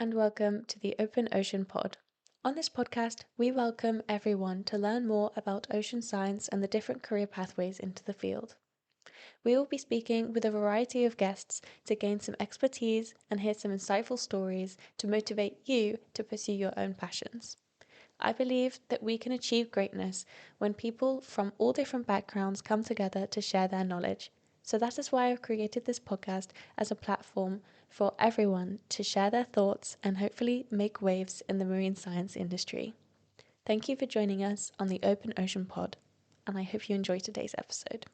and welcome to the Open Ocean Pod. On this podcast, we welcome everyone to learn more about ocean science and the different career pathways into the field. We will be speaking with a variety of guests to gain some expertise and hear some insightful stories to motivate you to pursue your own passions. I believe that we can achieve greatness when people from all different backgrounds come together to share their knowledge. So that is why I've created this podcast as a platform for everyone to share their thoughts and hopefully make waves in the marine science industry. Thank you for joining us on the Open Ocean Pod, and I hope you enjoy today's episode.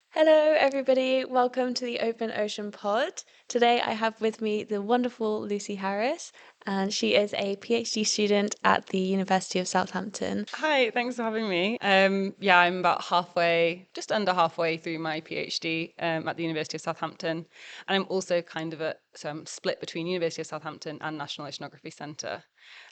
Hello, everybody. Welcome to the Open Ocean Pod. Today I have with me the wonderful Lucy Harris, and she is a PhD student at the University of Southampton. Hi, thanks for having me. I'm about just under halfway through my PhD at the University of Southampton. And I'm also so I'm split between University of Southampton and National Oceanography Centre.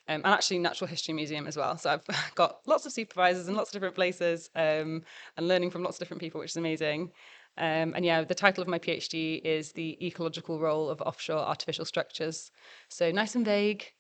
And actually Natural History Museum as well. So I've got lots of supervisors in lots of different places and learning from lots of different people, which is amazing. The title of my PhD is The Ecological Role of Offshore Artificial Structures. So nice and vague.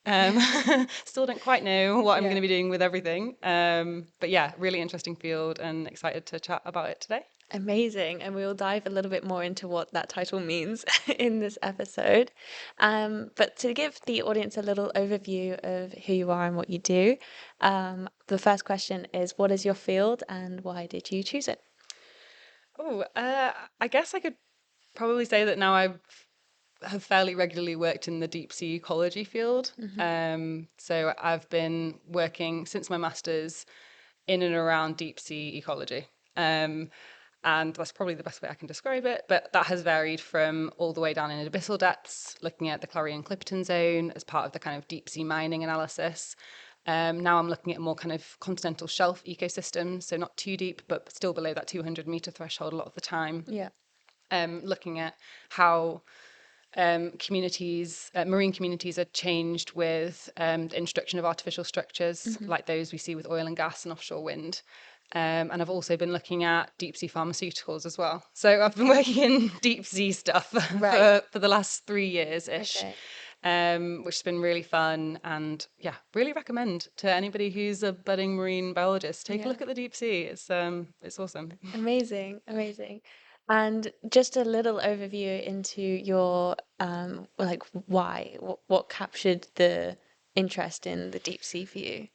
Still don't quite know what I'm going to be doing with everything. But yeah, really interesting field and excited to chat about it today. Amazing. And we will dive a little bit more into what that title means in this episode. But to give the audience a little overview of who you are and what you do, the first question is, what is your field and why did you choose it? I guess I could probably say that now I have fairly regularly worked in the deep sea ecology field. So I've been working since my master's in and around deep sea ecology. And that's probably the best way I can describe it. But that has varied from all the way down in abyssal depths, looking at the Clarion-Clipperton zone as part of the kind of deep sea mining analysis. Now I'm looking at more kind of continental shelf ecosystems, so not too deep, but still below that 200-meter threshold a lot of the time. Yeah. Looking at how marine communities are changed with the introduction of artificial structures like those we see with oil and gas and offshore wind. And I've also been looking at deep sea pharmaceuticals as well. So I've been working in deep sea stuff for the last 3 years-ish, which has been really fun. And yeah, really recommend to anybody who's a budding marine biologist, take a look at the deep sea. It's awesome. Amazing. And just a little overview into your why, what captured the interest in the deep sea for you?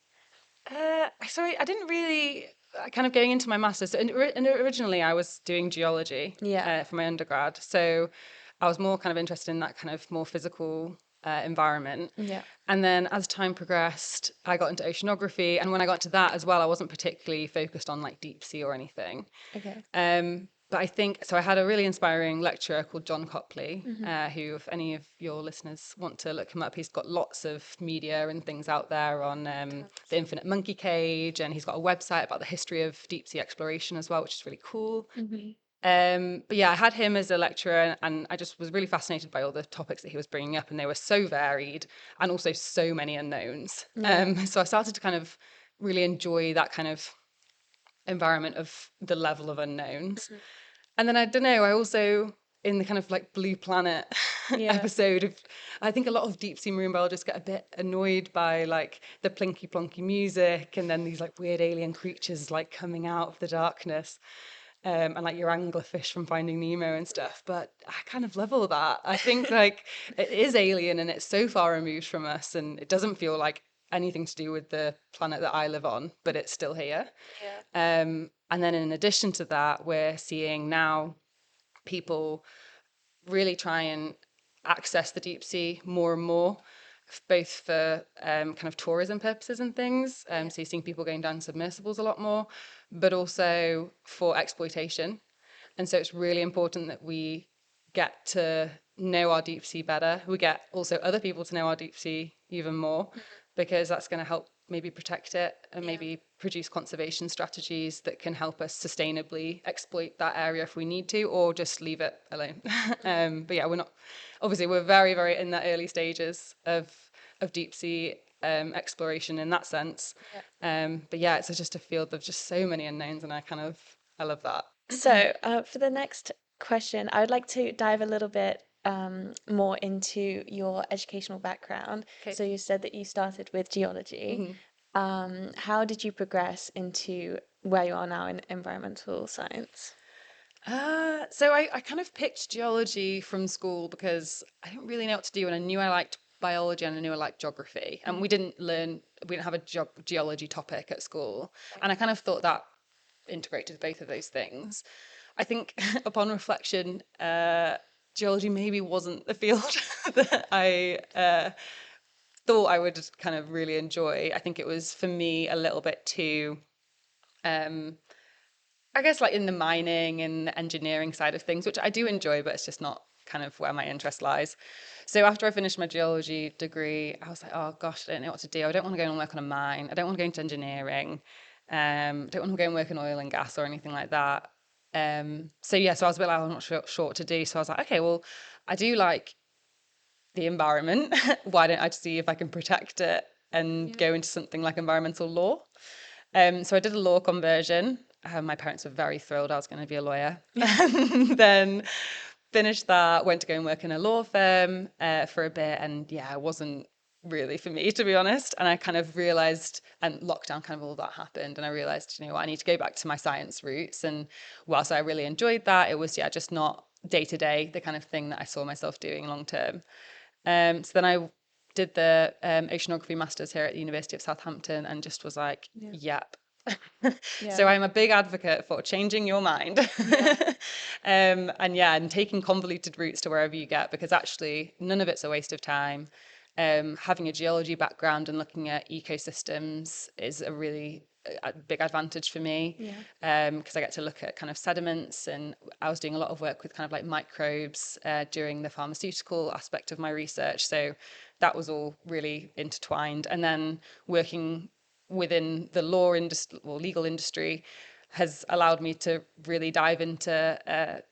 Sorry, I didn't really kind of going into my master's. And originally, I was doing geology for my undergrad, so I was more kind of interested in that kind of more physical environment. Yeah. And then as time progressed, I got into oceanography, and when I got to that as well, I wasn't particularly focused on like deep sea or anything. Okay. But I think so. I had a really inspiring lecturer called John Copley, who, if any of your listeners want to look him up, he's got lots of media and things out there on the Infinite Monkey Cage, and he's got a website about the history of deep sea exploration as well, which is really cool. But yeah, I had him as a lecturer, and I just was really fascinated by all the topics that he was bringing up, and they were so varied and also so many unknowns. So I started to kind of really enjoy that kind of environment of the level of unknowns. And then I don't know, I also in the kind of like Blue Planet episode of, I think a lot of deep sea marine biologists get a bit annoyed by like the plinky plonky music and then these like weird alien creatures like coming out of the darkness. And like your anglerfish from Finding Nemo and stuff, but I kind of love all that. I think like it is alien and it's so far removed from us, and it doesn't feel like anything to do with the planet that I live on, but it's still here. And then in addition to that, we're seeing now people really try and access the deep sea more and more, both for kind of tourism purposes and things. So you're seeing people going down submersibles a lot more, but also for exploitation. And so it's really important that we get to know our deep sea better. We get also other people to know our deep sea even more, because that's going to help maybe protect it and maybe produce conservation strategies that can help us sustainably exploit that area if we need to, or just leave it alone. But yeah, we're very, very in the early stages of deep sea exploration in that sense. But yeah, it's just a field of just so many unknowns, and I love that. So for the next question, I would like to dive a little bit more into your educational background. Okay. So you said that you started with geology. How did you progress into where you are now in environmental science? So I kind of picked geology from school because I didn't really know what to do, and I knew I liked biology and I knew I liked geography. And we didn't have a geology topic at school, and I kind of thought that integrated both of those things. I think upon reflection, geology maybe wasn't the field that I thought I would kind of really enjoy. I think it was for me a little bit too. Um, I guess like in the mining and engineering side of things, which I do enjoy, but it's just not kind of where my interest lies. So after I finished my geology degree, I was like, oh gosh, I don't know what to do. I don't want to go and work on a mine. I don't want to go into engineering. Don't want to go and work in oil and gas or anything like that. So I was a bit like, I'm not sure what to do. So I was like, okay, well, I do like the environment. Why don't I see if I can protect it and go into something like environmental law? So I did a law conversion. My parents were very thrilled I was going to be a lawyer. And then finished that, went to go and work in a law firm for a bit. And yeah, it wasn't really for me, to be honest. And I kind of realized, and lockdown kind of all that happened. And I realized, you know what, I need to go back to my science roots. And whilst I really enjoyed that, it was, yeah, just not day to day, the kind of thing that I saw myself doing long term. So then I did the Oceanography Masters here at the University of Southampton and just was like, yep. So I'm a big advocate for changing your mind. And taking convoluted routes to wherever you get, because actually none of it's a waste of time. Having a geology background and looking at ecosystems is a really big advantage for me, because I get to look at kind of sediments, and I was doing a lot of work with kind of like microbes during the pharmaceutical aspect of my research. So that was all really intertwined. And then working within the law industry or legal industry has allowed me to really dive into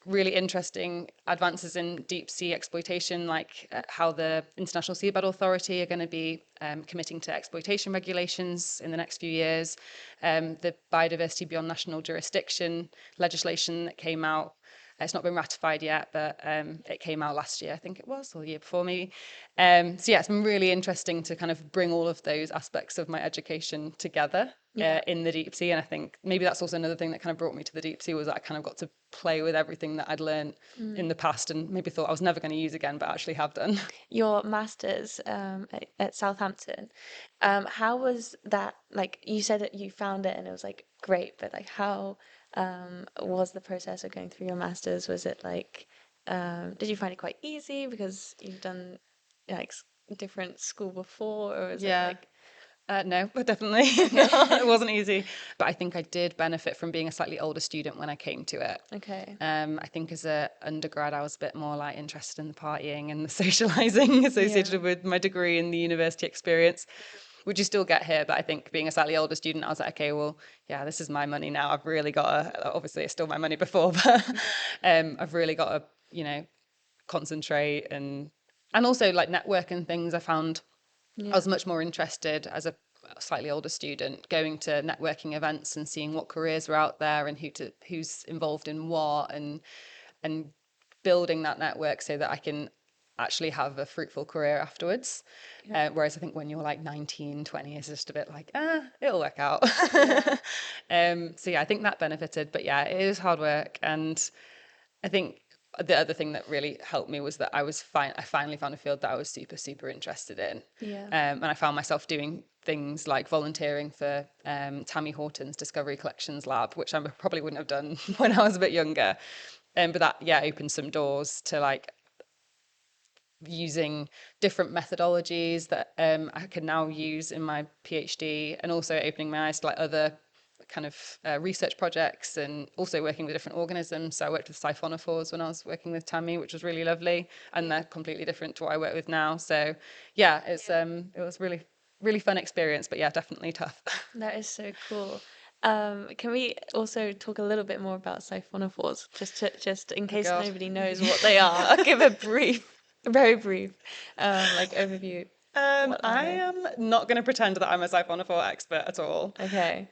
really interesting advances in deep sea exploitation, like how the International Seabed Authority are going to be committing to exploitation regulations in the next few years. The biodiversity beyond national jurisdiction legislation that came out. It's not been ratified yet, but it came out last year, I think it was, or the year before maybe. So yeah, it's been really interesting to kind of bring all of those aspects of my education together in the deep sea. And I think maybe that's also another thing that kind of brought me to the deep sea, was that I kind of got to play with everything that I'd learned in the past and maybe thought I was never going to use again, but actually have done. Your master's at Southampton, how was that? Like you said that you found it and it was like great, but like how was the process of going through your master's? Was it like, did you find it quite easy because you've done like different school before, or is it Yeah. like, No, definitely okay, not. It wasn't easy. But I think I did benefit from being a slightly older student when I came to it. okay, I think as a undergrad, I was a bit more like interested in the partying and the socializing associated with my degree and the university experience, which you still get here. But I think being a slightly older student, I was like, okay, well, yeah, this is my money now. I've really got to, obviously it's still my money before, but I've really got to, you know, concentrate and also like network and things. I found I was much more interested as a slightly older student going to networking events and seeing what careers were out there and who's involved in what, and building that network so that I can actually have a fruitful career afterwards. Whereas I think when you're like 19, 20, it's just a bit like, it'll work out. So yeah, I think that benefited. But yeah, it is hard work. And I think the other thing that really helped me was that I finally found a field that I was super, super interested in. And I found myself doing things like volunteering for Tammy Horton's Discovery Collections Lab, which I probably wouldn't have done when I was a bit younger. But that, yeah, opened some doors to like using different methodologies that I can now use in my PhD, and also opening my eyes to like other kind of research projects, and also working with different organisms. So I worked with siphonophores when I was working with Tammy, which was really lovely, and they're completely different to what I work with now. So yeah, it was really fun experience, but yeah, definitely tough. that is so cool. Can we also talk a little bit more about siphonophores, just in Oh case God. nobody knows what they are? I'll give a brief, very brief, like overview. I am not going to pretend that I'm a siphonophore expert at all. Okay.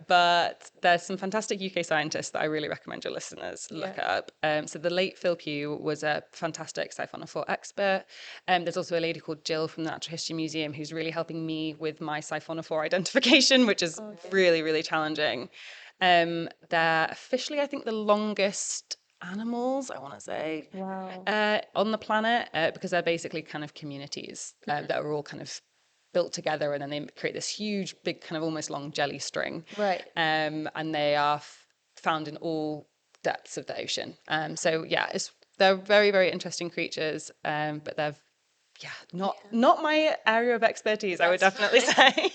But there's some fantastic UK scientists that I really recommend your listeners look up. So the late Phil Pugh was a fantastic siphonophore expert. There's also a lady called Jill from the Natural History Museum who's really helping me with my siphonophore identification, which is really, really challenging. They're officially, I think, the longest animals, I want to say, on the planet, because they're basically kind of communities that are all kind of built together, and then they create this huge, big, kind of almost long jelly string. Right. And they are found in all depths of the ocean. So yeah, they're very, very interesting creatures, but they're not my area of expertise, I would definitely say.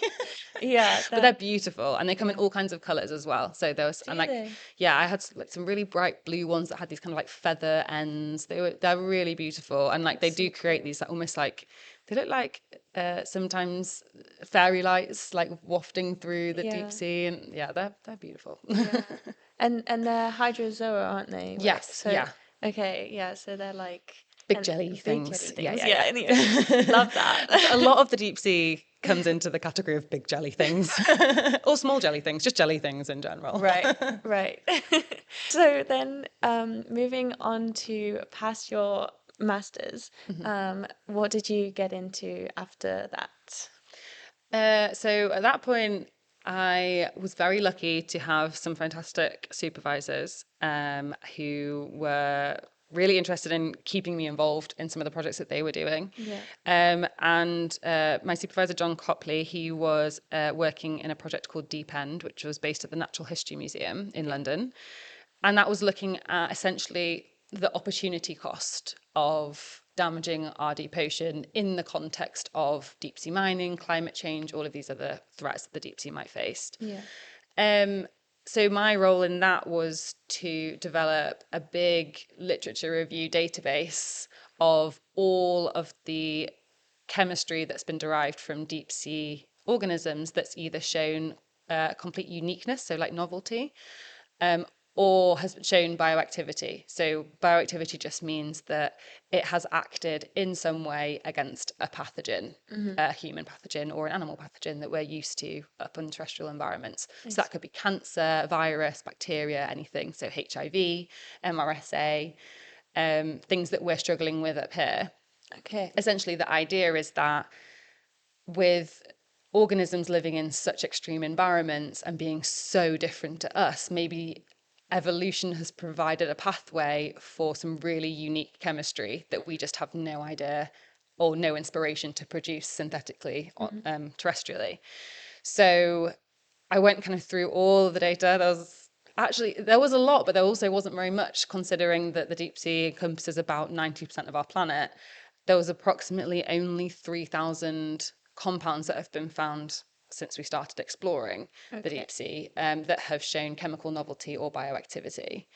But they're beautiful, and they come in all kinds of colors as well. So there was, and like, I had like some really bright blue ones that had these kind of like feather ends. They're really beautiful, and like they do create these almost like, they look like sometimes fairy lights like wafting through the deep sea, and they're beautiful. And they're hydrozoa, aren't they? Yes. So, okay, so they're like big jelly things. Yeah, in the ocean. Love that. A lot of the deep sea comes into the category of big jelly things or small jelly things, just jelly things in general. Right. So then, moving on to past your masters, what did you get into after that? So at that point, I was very lucky to have some fantastic supervisors who were really interested in keeping me involved in some of the projects that they were doing. And my supervisor, John Copley, he was working in a project called DEEPEND, which was based at the Natural History Museum in London. And that was looking at essentially the opportunity cost of damaging our deep ocean in the context of deep sea mining, climate change, all of these other threats that the deep sea might face. So my role in that was to develop a big literature review database of all of the chemistry that's been derived from deep sea organisms that's either shown complete uniqueness, so like novelty, or has shown bioactivity. So bioactivity just means that it has acted in some way against a pathogen, a human pathogen or an animal pathogen that we're used to up in terrestrial environments. So that could be cancer, virus, bacteria, anything. So HIV, MRSA, things that we're struggling with up here. Essentially, the idea is that with organisms living in such extreme environments and being so different to us, maybe evolution has provided a pathway for some really unique chemistry that we just have no idea or no inspiration to produce synthetically terrestrially. So I went kind of through all of the data. There was a lot, but there also wasn't very much, considering that the deep sea encompasses about 90% of our planet. There was approximately only 3,000 compounds that have been found since we started exploring the deep sea that have shown chemical novelty or bioactivity.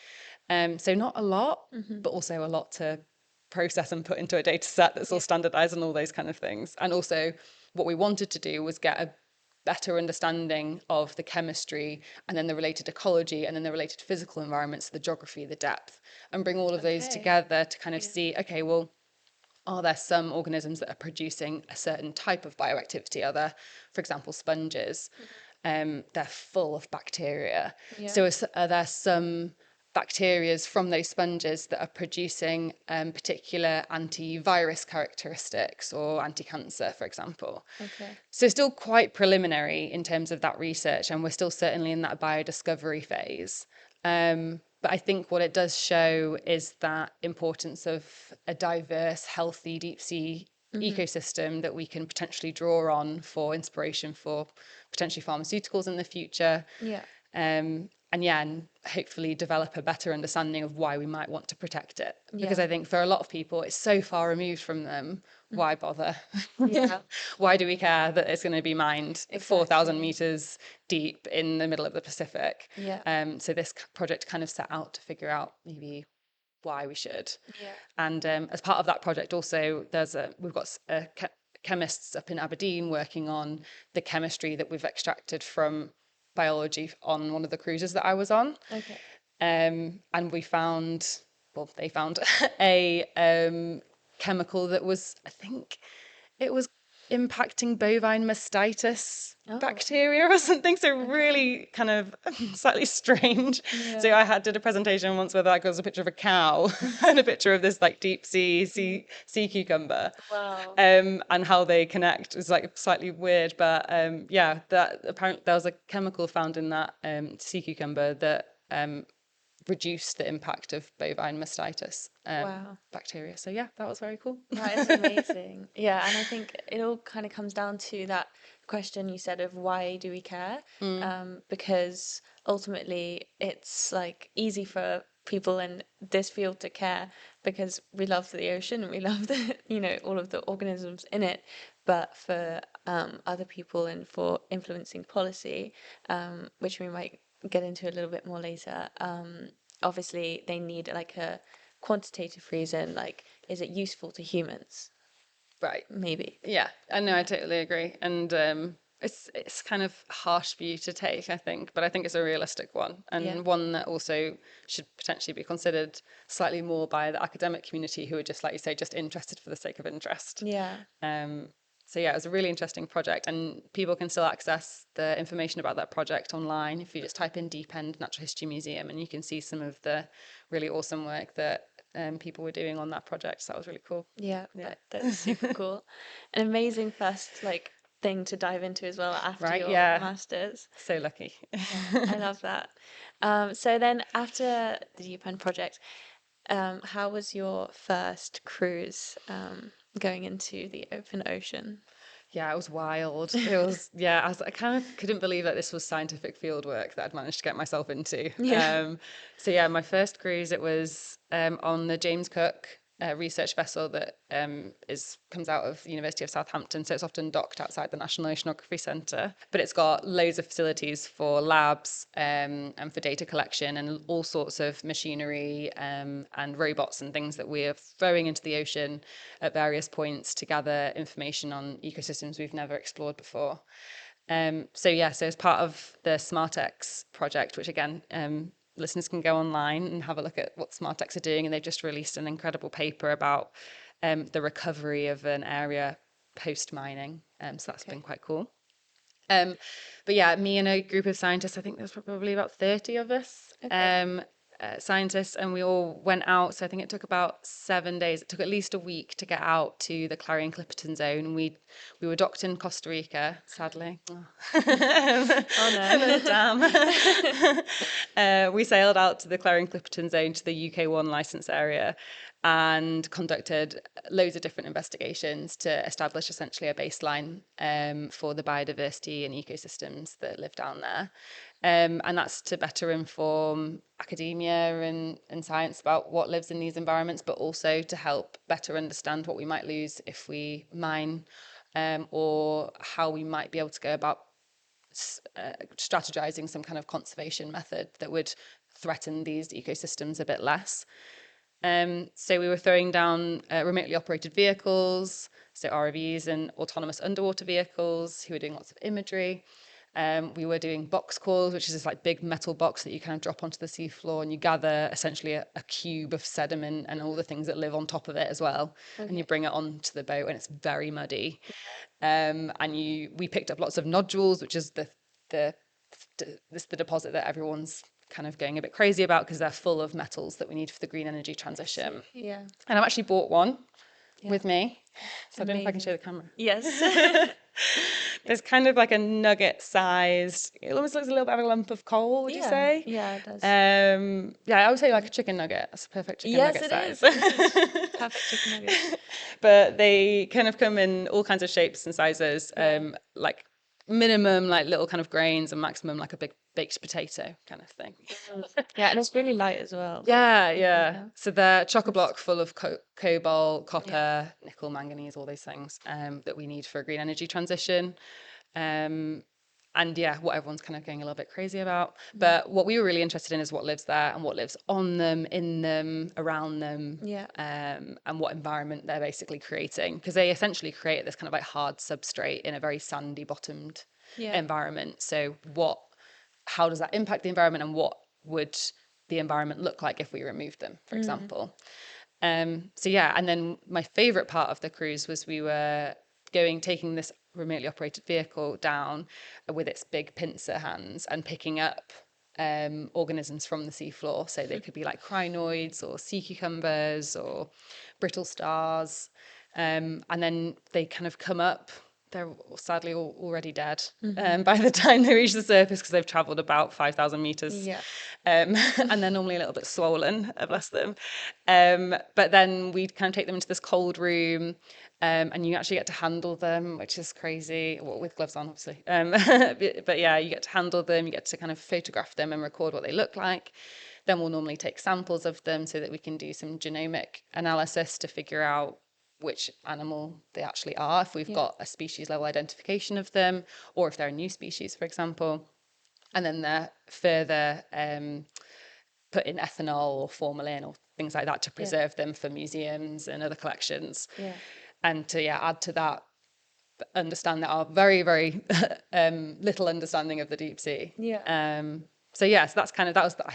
So not a lot, but also a lot to process and put into a data set that's all standardized and all those kind of things. And also what we wanted to do was get a better understanding of the chemistry and then the related ecology and then the related physical environments, the geography, the depth, and bring all of those together to kind of see, okay, well, are there some organisms that are producing a certain type of bioactivity? Are there, for example, sponges? They're full of bacteria. So are there some bacteria from those sponges that are producing particular antivirus characteristics or anti-cancer, for example? So still quite preliminary in terms of that research, and we're still certainly in that biodiscovery phase. But I think what it does show is that importance of a diverse, healthy deep sea ecosystem that we can potentially draw on for inspiration for potentially pharmaceuticals in the future. And hopefully develop a better understanding of why we might want to protect it. Because I think for a lot of people, it's so far removed from them. Why bother? Why do we care that it's going to be mined 4,000 meters deep in the middle of the Pacific? So this project kind of set out to figure out maybe why we should. And as part of that project, also we've got chemists up in Aberdeen working on the chemistry that we've extracted from biology on one of the cruises that I was on. And they found a chemical that was, I think it was impacting bovine mastitis bacteria or something. So really kind of slightly strange. Yeah. So I did a presentation once where there was a picture of a cow and a picture of this like deep sea cucumber. Wow. And how they connect is like slightly weird, but yeah, that apparently there was a chemical found in that sea cucumber that reduce the impact of bovine mastitis bacteria. So yeah, that was very cool. That is amazing. Yeah, and I think it all kind of comes down to that question you said of why do we care? Because ultimately it's like easy for people in this field to care because we love the ocean and we love the, all of the organisms in it. But for other people and for influencing policy, which we might get into a little bit more later, obviously they need like a quantitative reason, like is it useful to humans? Right. Maybe. Yeah, I know, I totally agree. And it's kind of harsh view to take, I think, but I think it's a realistic one, and one that also should potentially be considered slightly more by the academic community who are just, like you say, just interested for the sake of interest. Yeah. So yeah, it was a really interesting project, and people can still access the information about that project online if you just type in DEEPEND Natural History Museum, and you can see some of the really awesome work that people were doing on that project. So that was really cool. Yeah, that's super cool. An amazing first like thing to dive into as well after Right? your Yeah. masters. So lucky. Yeah, I love that. So then after the DeepEnd project, how was your first cruise going into the open ocean? Yeah, it was wild. It was, yeah, I kind of couldn't believe that this was scientific field work that I'd managed to get myself into. Yeah. So yeah, my first cruise, it was on the James Cook research vessel that comes out of the University of Southampton. So it's often docked outside the National Oceanography Centre. But it's got loads of facilities for labs and for data collection and all sorts of machinery and robots and things that we're throwing into the ocean at various points to gather information on ecosystems we've never explored before. So as part of the Smartex project, which again, listeners can go online and have a look at what Smartex are doing, and they've just released an incredible paper about the recovery of an area post mining. So that's been quite cool. But yeah, me and a group of scientists, I think there's probably about 30 of us, scientists, and we all went out. So I think it took about 7 days. It took at least a week to get out to the Clarion-Clipperton zone. And we were docked in Costa Rica, sadly. Oh no. Damn. We sailed out to the Clarion-Clipperton zone to the UK1 license area and conducted loads of different investigations to establish essentially a baseline for the biodiversity and ecosystems that live down there. And that's to better inform academia and science about what lives in these environments, but also to help better understand what we might lose if we mine, or how we might be able to go about strategizing some kind of conservation method that would threaten these ecosystems a bit less. So we were throwing down remotely operated vehicles, so ROVs, and autonomous underwater vehicles who were doing lots of imagery. We were doing box cores, which is this like big metal box that you kind of drop onto the seafloor, and you gather essentially a cube of sediment and all the things that live on top of it as well. And you bring it onto the boat, and it's very muddy. And we picked up lots of nodules, which is the deposit that everyone's kind of going a bit crazy about because they're full of metals that we need for the green energy transition. Yeah. And I've actually bought one with me. So I don't know if I can show the camera. Yes. There's kind of like a nugget sized, it almost looks a little bit of a lump of coal, would you say? Yeah, it does. Yeah, I would say like a chicken nugget. That's a perfect chicken nugget size. It is. Perfect chicken nugget. But they kind of come in all kinds of shapes and sizes, like minimum like little kind of grains and maximum like a big baked potato kind of thing. Yeah, and it's really light as well. Yeah. So they're chock-a-block full of cobalt, copper, nickel, manganese, all those things that we need for a green energy transition. And yeah, what everyone's kind of going a little bit crazy about. But what we were really interested in is what lives there and what lives on them, in them, around them, and what environment they're basically creating. Because they essentially create this kind of like hard substrate in a very sandy bottomed environment. So how does that impact the environment, and what would the environment look like if we removed them, for example? And then my favorite part of the cruise was we were taking this remotely operated vehicle down with its big pincer hands and picking up organisms from the seafloor. So they could be like crinoids or sea cucumbers or brittle stars. And then they kind of come up. They're sadly already dead by the time they reach the surface because they've traveled about 5,000 meters. Yeah. And they're normally a little bit swollen, bless them. But then we kind of take them into this cold room, and you actually get to handle them, which is crazy. Well, with gloves on, obviously. But yeah, you get to handle them, you get to kind of photograph them and record what they look like. Then we'll normally take samples of them so that we can do some genomic analysis to figure out which animal they actually are, if we've got a species level identification of them, or if they're a new species, for example. And then they're further put in ethanol or formalin or things like that to preserve them for museums and other collections. Yeah. And to add to that, understand that our very, very little understanding of the deep sea. Yeah. So I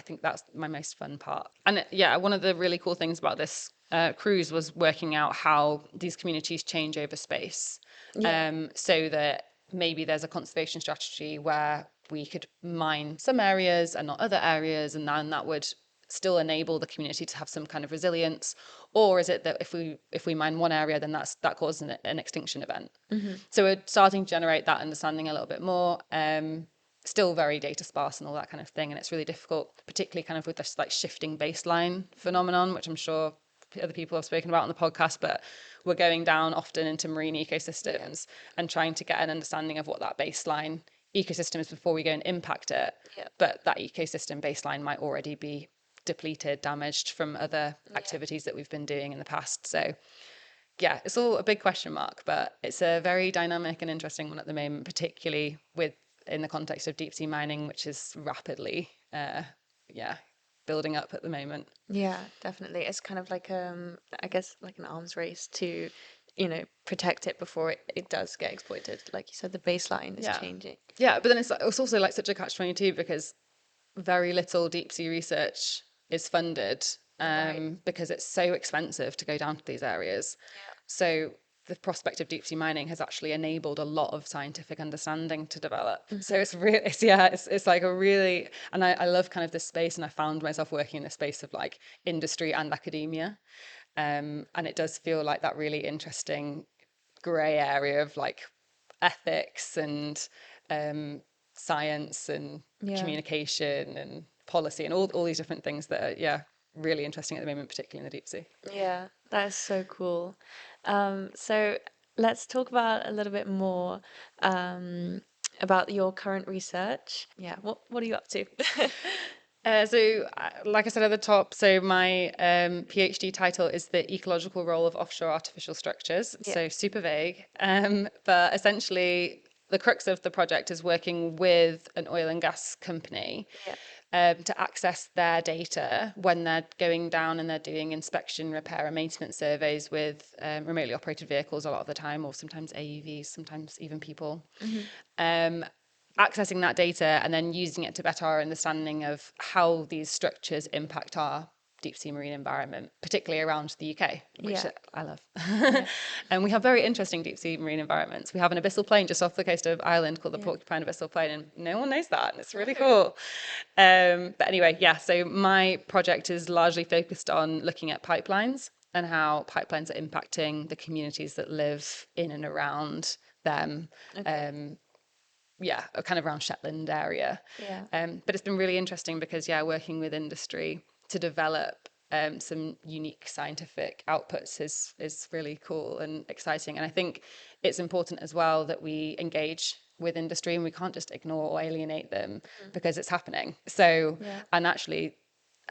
think that's my most fun part. And one of the really cool things about this cruise was working out how these communities change over space. So that maybe there's a conservation strategy where we could mine some areas and not other areas, and then that would still enable the community to have some kind of resilience. Or is it that if we mine one area, then that causes an extinction event? So we're starting to generate that understanding a little bit more. Still very data sparse and all that kind of thing, and it's really difficult, particularly kind of with this like shifting baseline phenomenon, which I'm sure other people have spoken about on the podcast. But we're going down often into marine ecosystems and trying to get an understanding of what that baseline ecosystem is before we go and impact it. But that ecosystem baseline might already be depleted, damaged from other activities that we've been doing in the past. So yeah, it's all a big question mark, but it's a very dynamic and interesting one at the moment, particularly in the context of deep sea mining, which is rapidly building up at the moment. Yeah, definitely. It's kind of like I guess like an arms race to, protect it before it does get exploited. Like you said, the baseline is changing. Yeah, but then it's also like such a catch-22 because very little deep sea research is funded because it's so expensive to go down to these areas. So the prospect of deep sea mining has actually enabled a lot of scientific understanding to develop. So it's really, it's like a really, and I love kind of this space, and I found myself working in the space of like industry and academia. And it does feel like that really interesting gray area of like ethics and science and communication and policy and all these different things that are really interesting at the moment, particularly in the deep sea. Yeah, that is so cool. So let's talk about a little bit more about your current research. Yeah, what are you up to? Like I said at the top, so my PhD title is the ecological role of offshore artificial structures. So super vague, but essentially the crux of the project is working with an oil and gas company to access their data when they're going down and they're doing inspection, repair, and maintenance surveys with remotely operated vehicles a lot of the time, or sometimes AUVs, sometimes even people. Accessing that data and then using it to better our understanding of how these structures impact our deep sea marine environment, particularly around the UK, which I love. And we have very interesting deep sea marine environments. We have an abyssal plain just off the coast of Ireland called the Porcupine Abyssal Plain, and no one knows that, and it's really cool. But anyway, so my project is largely focused on looking at pipelines and how pipelines are impacting the communities that live in and around them. Kind of around Shetland area. But it's been really interesting because, working with industry to develop some unique scientific outputs is really cool and exciting. And I think it's important as well that we engage with industry, and we can't just ignore or alienate them because it's happening. So, and actually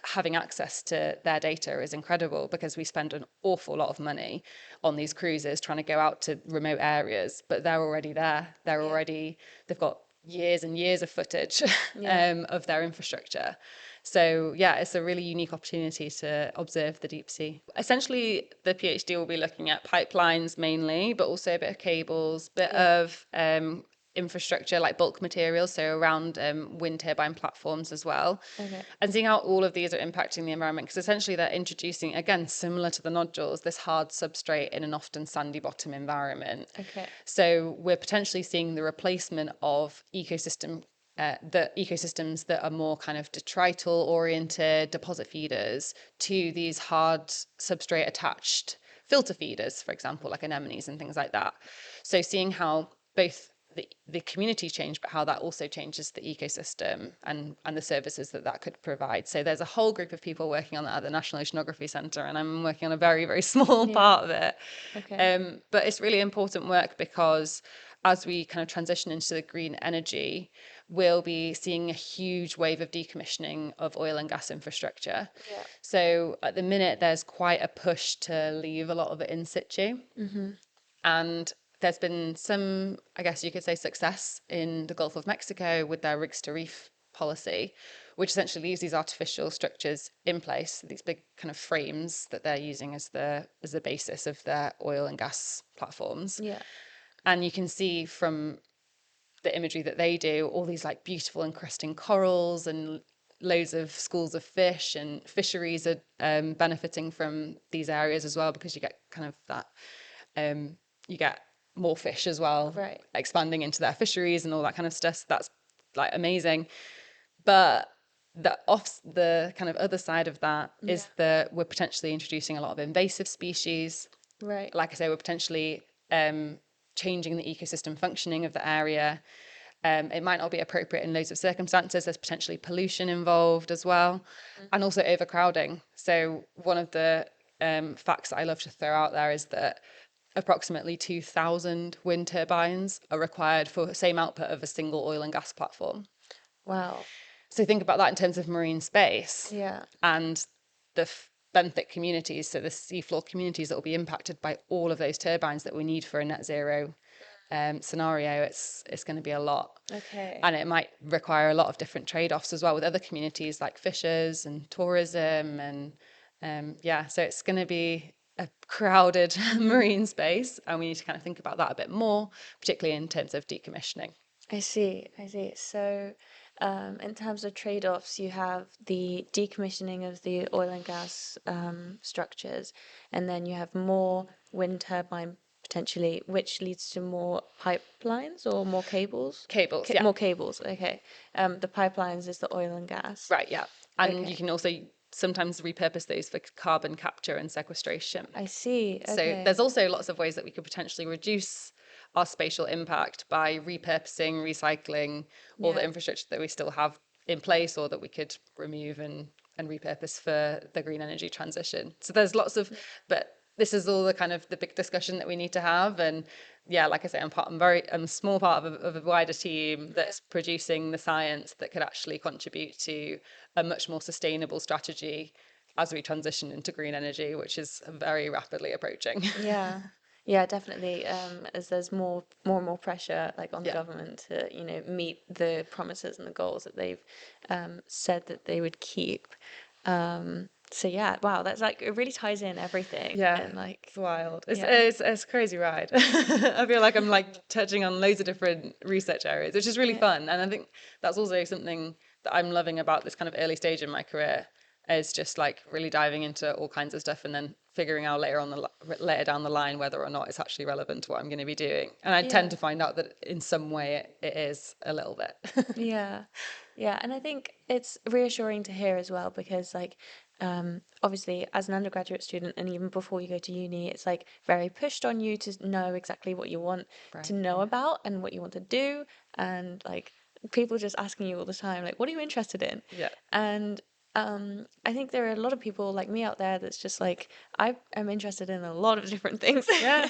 having access to their data is incredible because we spend an awful lot of money on these cruises trying to go out to remote areas, but they're already there. They've got years and years of footage of their infrastructure. So it's a really unique opportunity to observe the deep sea. Essentially, the PhD will be looking at pipelines mainly, but also a bit of cables, bit of infrastructure, like bulk materials, so around wind turbine platforms as well. Okay. And seeing how all of these are impacting the environment, because essentially they're introducing, again, similar to the nodules, this hard substrate in an often sandy bottom environment. Okay. So we're potentially seeing the replacement of the ecosystems that are more kind of detrital oriented deposit feeders to these hard substrate attached filter feeders, for example, like anemones and things like that. So seeing how both the community change, but how that also changes the ecosystem and the services that could provide. So there's a whole group of people working on that at the National Oceanography Centre, and I'm working on a very, very small part of it. Okay. But it's really important work because as we kind of transition into the green energy, we'll be seeing a huge wave of decommissioning of oil and gas infrastructure. Yeah. So at the minute, there's quite a push to leave a lot of it in situ. And there's been some, I guess you could say, success in the Gulf of Mexico with their rigs to reef policy, which essentially leaves these artificial structures in place, these big kind of frames that they're using as the basis of their oil and gas platforms. Yeah. And you can see from the imagery that they do all these like beautiful encrusting corals and loads of schools of fish, and fisheries are benefiting from these areas as well, because you get kind of that you get more fish as well, Right. expanding into their fisheries and all that kind of stuff. So that's like amazing. But the kind of other side of that is that we're potentially introducing a lot of invasive species. Right. Like I say, we're potentially changing the ecosystem functioning of the area. It might not be appropriate in loads of circumstances. There's potentially pollution involved as well, and also overcrowding. So one of the facts that I love to throw out there is that approximately 2,000 wind turbines are required for the same output of a single oil and gas platform. Wow. So think about that in terms of marine space. Yeah. And the benthic communities, so the seafloor communities that will be impacted by all of those turbines that we need for a net zero scenario. It's going to be a lot. Okay. And it might require a lot of different trade-offs as well with other communities like fishers and tourism. And so it's going to be a crowded marine space, and we need to kind of think about that a bit more, particularly in terms of decommissioning. I see. I see. So, in terms of trade-offs, you have the decommissioning of the oil and gas structures, and then you have more wind turbine potentially, which leads to more pipelines or more cables? Cables, yeah. More cables. Okay. The pipelines is the oil and gas. Right, yeah. And Okay. you can also sometimes repurpose those for carbon capture and sequestration. I see. So Okay. there's also lots of ways that we could potentially reduce our spatial impact by repurposing, recycling all the infrastructure that we still have in place, or that we could remove and repurpose for the green energy transition. So there's lots of, but this is all the kind of the big discussion that we need to have. And yeah, like I say, I'm a small part of a wider team that's producing the science that could actually contribute to a much more sustainable strategy as we transition into green energy, which is very rapidly approaching. Yeah. Yeah, definitely. As there's more and more pressure like on the Yeah. government to, meet the promises and the goals that they've said that they would keep. So yeah, wow, that's like it really ties in everything. Yeah, And like it's wild. yeah. It's a crazy ride. I feel like I'm like touching on loads of different research areas, which is really fun. And I think that's also something that I'm loving about this kind of early stage in my career, is just like really diving into all kinds of stuff and then figuring out later down the line whether or not it's actually relevant to what I'm going to be doing. And I tend to find out that in some way it is a little bit. Yeah. Yeah, and I think it's reassuring to hear as well because like obviously as an undergraduate student and even before you go to uni, it's like very pushed on you to know exactly what you want to know about and what you want to do, and like people just asking you all the time like what are you interested in? Yeah. And I think there are a lot of people like me out there that's just like I am interested in a lot of different things. Yeah.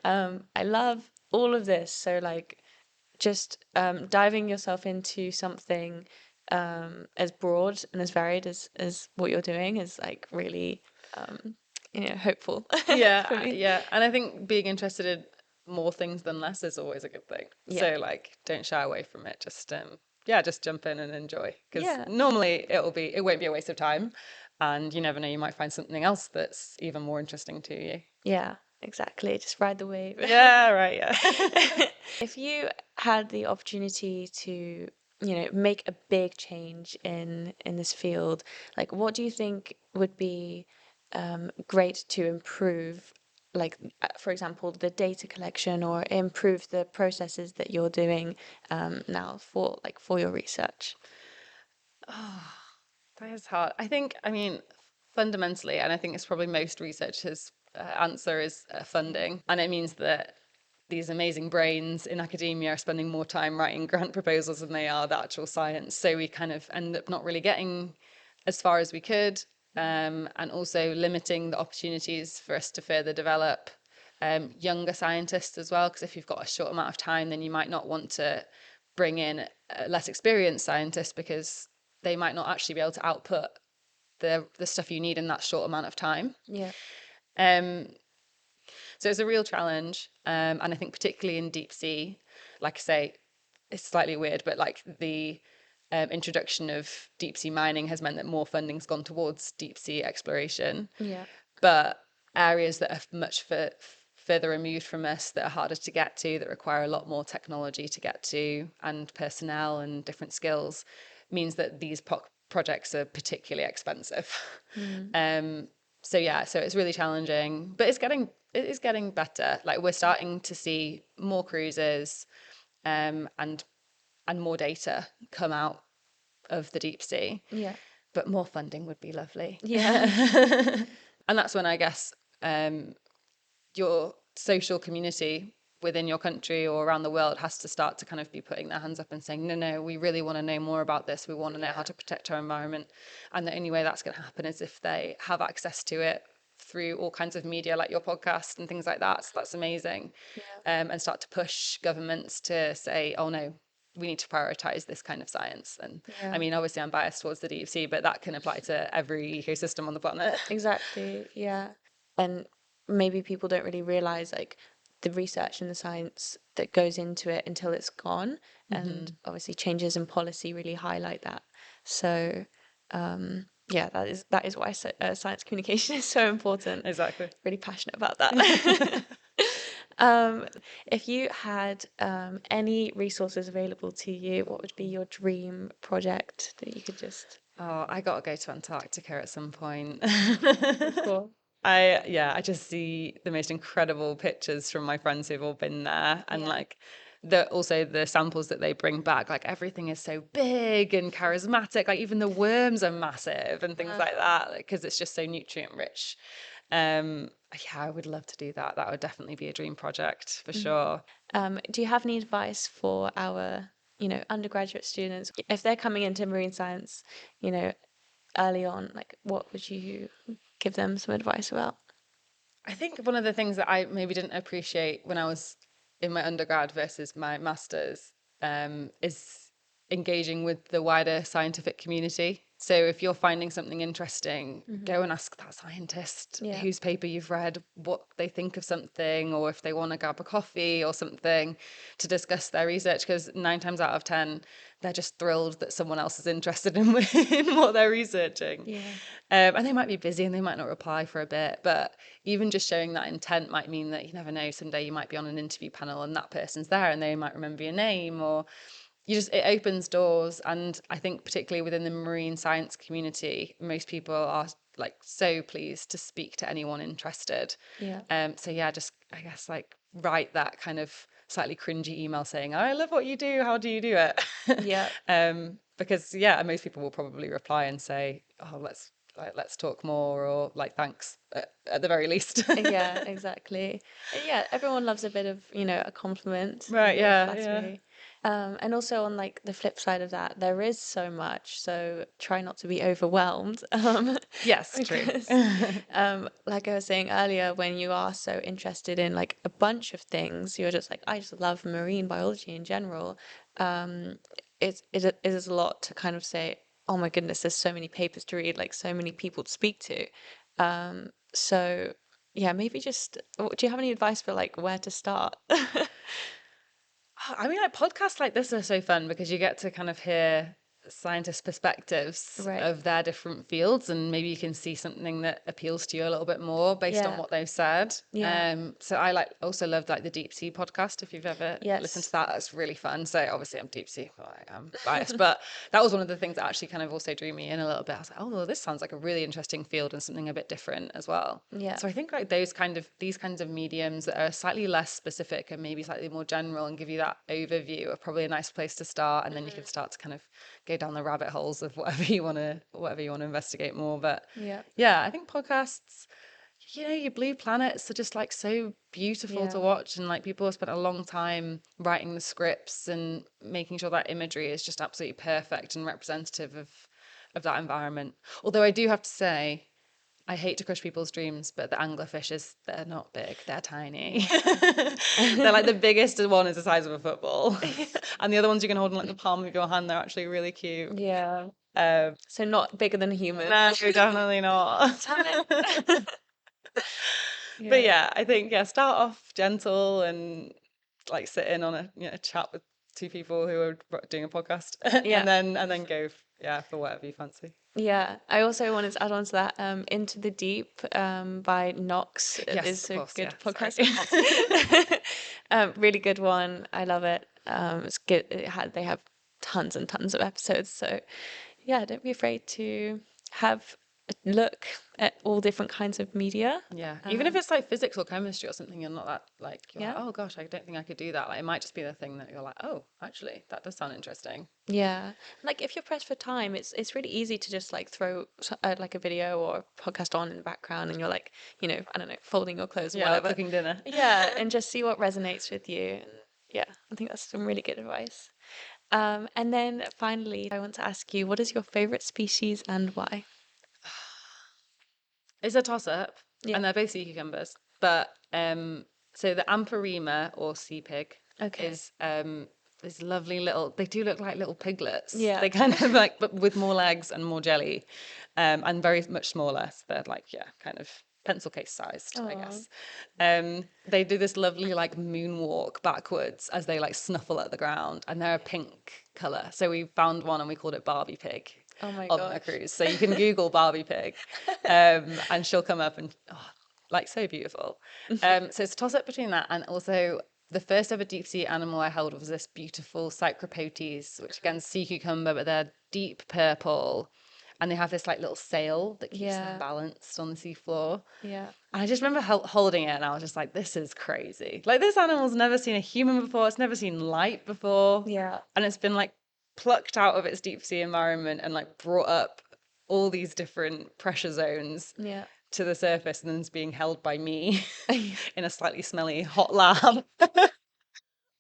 I love all of this, so like just diving yourself into something as broad and as varied as what you're doing is like really hopeful for Yeah, me. yeah. And I think being interested in more things than less is always a good thing. Yeah. So like don't shy away from it. Just just jump in and enjoy. Because Yeah. normally it won't be a waste of time. And you never know, you might find something else that's even more interesting to you. Yeah. exactly. Just ride the wave. Yeah, right, yeah. If you had the opportunity to, make a big change in this field, like what do you think would be great to improve? Like, for example, the data collection, or improve the processes that you're doing now for your research. Oh, that is hard. I mean, fundamentally, and I think it's probably most researchers' answer is funding. And it means that these amazing brains in academia are spending more time writing grant proposals than they are the actual science. So we kind of end up not really getting as far as we could, and also limiting the opportunities for us to further develop younger scientists as well. Because if you've got a short amount of time, then you might not want to bring in less experienced scientists, because they might not actually be able to output the stuff you need in that short amount of time. Yeah. Um, so it's a real challenge, and I think particularly in deep sea, like I say, it's slightly weird, but like the introduction of deep sea mining has meant that more funding's gone towards deep sea exploration. Yeah. But areas that are much further removed from us, that are harder to get to, that require a lot more technology to get to, and personnel and different skills, means that these projects are particularly expensive. So yeah, so it's really challenging, but it is getting better. Like we're starting to see more cruises, and more data come out of the deep sea. Yeah. But more funding would be lovely. Yeah. And that's when I guess your social community within your country or around the world has to start to kind of be putting their hands up and saying, no, we really want to know more about this. We want to know how to protect our environment. And the only way that's going to happen is if they have access to it through all kinds of media like your podcast and things like that. So that's amazing. And start to push governments to say, oh no, we need to prioritize this kind of science. And I Yeah. mean, obviously I'm biased towards the deep sea, but that can apply to every ecosystem on the planet. Exactly. Yeah. And maybe people don't really realize like the research and the science that goes into it until it's gone. And obviously changes in policy really highlight that. So, yeah, that is why science communication is so important. Exactly. Really passionate about that. Um, if you had any resources available to you, what would be your dream project that you could just... Oh, I gotta go to Antarctica at some point. Cool. I just see the most incredible pictures from my friends who've all been there, and Yeah. like the samples that they bring back, like everything is so big and charismatic, like even the worms are massive and things like that, because it's just so nutrient rich. Yeah, I would love to do that. That would definitely be a dream project for sure. Do you have any advice for our, undergraduate students if they're coming into marine science, you know, early on? Like, what would you give them some advice about? I think one of the things that I maybe didn't appreciate when I was in my undergrad versus my master's, is engaging with the wider scientific community. So if you're finding something interesting, go and ask that scientist Yeah. whose paper you've read, what they think of something, or if they want to grab a coffee or something to discuss their research. Because 9 times out of 10, they're just thrilled that someone else is interested in what they're researching. Yeah. And they might be busy and they might not reply for a bit, but even just showing that intent might mean that you never know, someday you might be on an interview panel and that person's there and they might remember your name, or it opens doors. And I think particularly within the marine science community, most people are like so pleased to speak to anyone interested. Yeah. So yeah, just I guess like write that kind of slightly cringy email saying, I love what you do, how do you do it? Yeah. Because yeah, most people will probably reply and say, oh, let's talk more, or like thanks at the very least. Yeah, exactly. Yeah, everyone loves a bit of, a compliment and a Right, bit of yeah, yeah. flattery. And also on like the flip side of that, there is so much, so try not to be overwhelmed. Yes, true. Because like I was saying earlier, when you are so interested in like a bunch of things, you're just like, I just love marine biology in general. Um, it is a lot to kind of say, oh my goodness, there's so many papers to read, like so many people to speak to. So yeah, maybe just, do you have any advice for like where to start? I mean, like podcasts like this are so fun because you get to kind of hear scientists' perspectives of their different fields, and maybe you can see something that appeals to you a little bit more based on what they've said. So I also loved the deep sea podcast, if you've ever listened to that. That's really fun. So obviously I'm deep sea, well, I am biased, but that was one of the things that actually kind of also drew me in a little bit. I was like, oh, well, this sounds like a really interesting field and something a bit different as well. So I think these kinds of mediums that are slightly less specific and maybe slightly more general and give you that overview are probably a nice place to start, and then you can start to kind of go down the rabbit holes of whatever you want to investigate more. But I think podcasts, your blue planets are just so beautiful to watch, and people have spent a long time writing the scripts and making sure that imagery is just absolutely perfect and representative of that environment. Although I do have to say, I hate to crush people's dreams, but the anglerfishes, they're not big, they're tiny. They're the biggest one is the size of a football. And the other ones you can hold in the palm of your hand, they're actually really cute. Yeah. So not bigger than a human. No, definitely not. But I think start off gentle and sit in on a chat with two people who are doing a podcast, and then go for whatever you fancy. Yeah, I also wanted to add on to that, Into the Deep by Knox is a good podcast. Really good one. I love it. It's good. They have tons and tons of episodes. So don't be afraid to have a look at all different kinds of media. Yeah, even if it's physics or chemistry or something, you're not that oh gosh, I don't think I could do that. It might just be the thing that you're oh, actually, that does sound interesting. Yeah, if you're pressed for time, it's really easy to just throw a video or a podcast on in the background, and you're I don't know, folding your clothes or whatever, cooking dinner. And just see what resonates with you. I think that's some really good advice. And then finally, I want to ask you, what is your favorite species and why? It's a toss-up, and they're both sea cucumbers. But so the Amphorema, or sea pig, is this lovely little. They do look like little piglets. Yeah, they kind of but with more legs and more jelly, and very much smaller. So they're kind of pencil case sized, I guess. They do this lovely moonwalk backwards as they snuffle at the ground, and they're a pink color. So we found one and we called it Barbie Pig. Oh my on a cruise. So you can Google Barbie Pig, and she'll come up and so beautiful. So it's a toss up between that and also the first ever deep sea animal I held was this beautiful Cycropotes, which again sea cucumber, but they're deep purple, and they have this little sail that keeps them balanced on the seafloor. Yeah. And I just remember holding it, and I was just this is crazy. This animal's never seen a human before. It's never seen light before. Yeah. And it's been plucked out of its deep sea environment and brought up all these different pressure zones to the surface, and then it's being held by me in a slightly smelly hot lab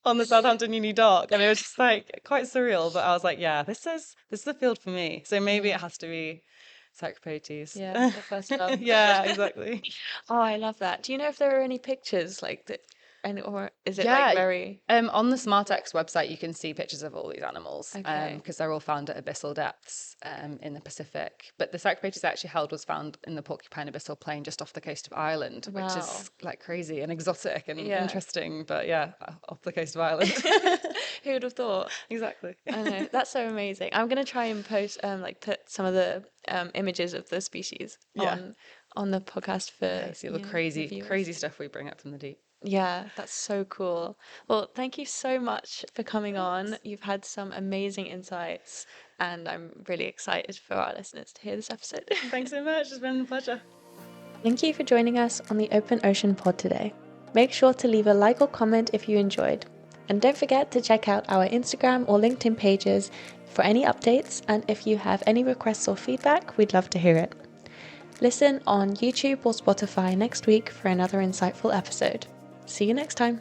on the Southampton Uni dock, and it was just quite surreal. But I was this is the field for me. So maybe it has to be Cycropotes. Yeah, the first love. Yeah, exactly. Oh, I love that. Do you know if there are any pictures that? Or is it very... on the Smartex website, you can see pictures of all these animals, because they're all found at abyssal depths in the Pacific. But the Cycropotes actually was found in the Porcupine Abyssal Plain just off the coast of Ireland, which is crazy and exotic and interesting. But off the coast of Ireland. Who would have thought? Exactly. I know, that's so amazing. I'm going to try and post, put some of the images of the species on the podcast for see all the crazy stuff we bring up from the deep. Yeah, that's so cool. Well, thank you so much for coming on. You've had some amazing insights, and I'm really excited for our listeners to hear this episode. Thanks so much. It's been a pleasure. Thank you for joining us on the Open Ocean Pod today. Make sure to leave a like or comment if you enjoyed. And don't forget to check out our Instagram or LinkedIn pages for any updates, and if you have any requests or feedback, we'd love to hear it. Listen on YouTube or Spotify next week for another insightful episode. See you next time.